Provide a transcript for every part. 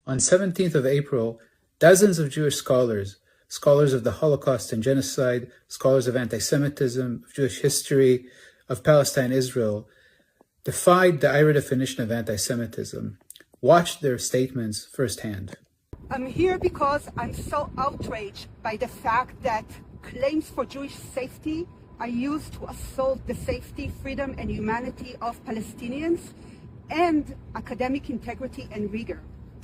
On 17th of April, dozens of Jewish scholars of the Holocaust and genocide, scholars of anti-Semitism, of Jewish history, of Palestine, Israel, defied the IHRA definition of anti-Semitism. Watch their statements firsthand. I'm here because I'm so outraged by the fact that claims for Jewish safety are used to assault the safety, freedom, and humanity of Palestinians and academic integrity and rigor.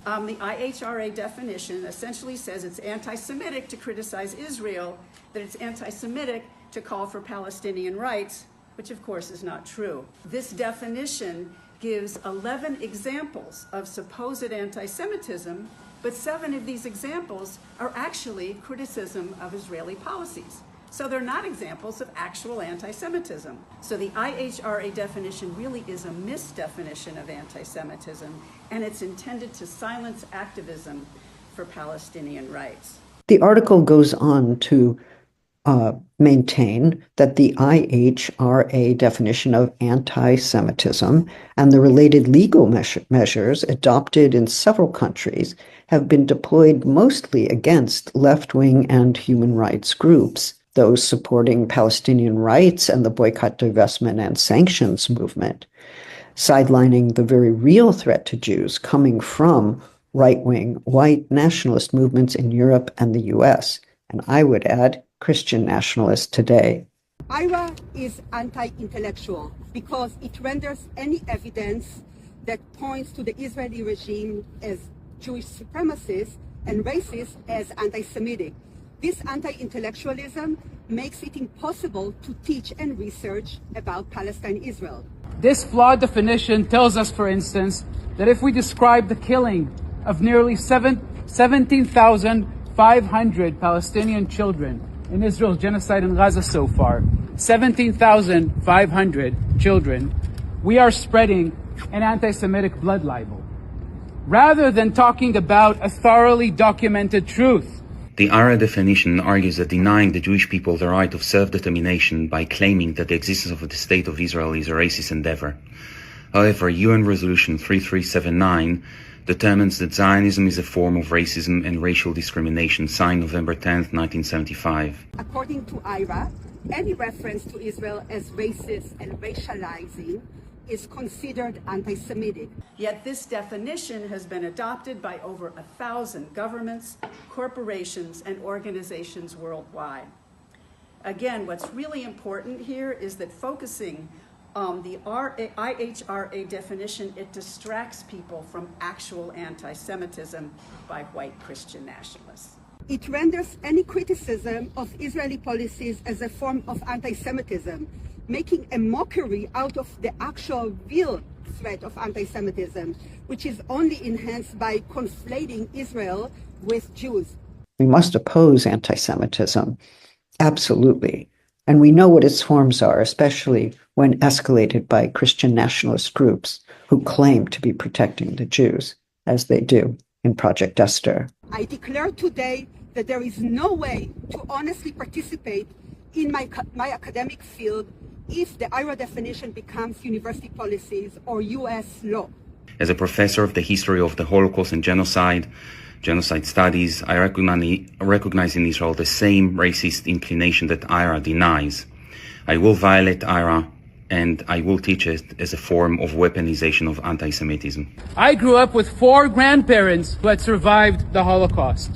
The IHRA definition essentially says it's anti-Semitic to criticize Israel, that it's anti-Semitic to call for Palestinian rights, which of course is not true. This definition gives 11 examples of supposed anti-Semitism, but 7 of these examples are actually criticism of Israeli policies. So they're not examples of actual anti-Semitism. So the IHRA definition really is a misdefinition of anti-Semitism, and it's intended to silence activism for Palestinian rights. The article goes on to maintain that the IHRA definition of anti-Semitism and the related legal measures adopted in several countries have been deployed mostly against left-wing and human rights groups, those supporting Palestinian rights and the boycott, divestment, and sanctions movement, sidelining the very real threat to Jews coming from right-wing white nationalist movements in Europe and the US, and I would add, Christian nationalists today. IHRA is anti-intellectual because it renders any evidence that points to the Israeli regime as Jewish supremacist and racist as anti-Semitic. This anti-intellectualism makes it impossible to teach and research about Palestine-Israel. This flawed definition tells us, for instance, that if we describe the killing of nearly 17,500 Palestinian children in Israel's genocide in Gaza so far, 17,500 children, we are spreading an anti-Semitic blood libel, rather than talking about a thoroughly documented truth. The IHRA definition argues that denying the Jewish people the right of self-determination by claiming that the existence of the State of Israel is a racist endeavor. However, UN Resolution 3379 determines that Zionism is a form of racism and racial discrimination, signed November 10, 1975. According to IHRA, any reference to Israel as racist and racializing is considered anti-Semitic. Yet this definition has been adopted by over 1,000 governments, corporations, and organizations worldwide. Again, what's really important here is that focusing on the IHRA definition, it distracts people from actual anti-Semitism by white Christian nationalists. It renders any criticism of Israeli policies as a form of anti-Semitism, making a mockery out of the actual real threat of anti-Semitism, which is only enhanced by conflating Israel with Jews. We must oppose anti-Semitism, absolutely. And we know what its forms are, especially when escalated by Christian nationalist groups who claim to be protecting the Jews, as they do in Project Esther. I declare today that there is no way to honestly participate in my academic field if the IHRA definition becomes university policies or US law. As a professor of the history of the Holocaust and genocide studies, I recognize in Israel the same racist inclination that IHRA denies. I will violate IHRA, and I will teach it as a form of weaponization of anti-Semitism. I grew up with 4 grandparents who had survived the Holocaust.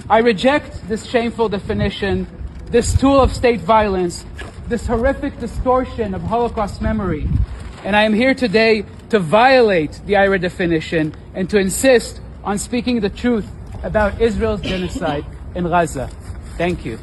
I reject this shameful definition, this tool of state violence, this horrific distortion of Holocaust memory. And I am here today to violate the IHRA definition and to insist on speaking the truth about Israel's genocide in Gaza. Thank you.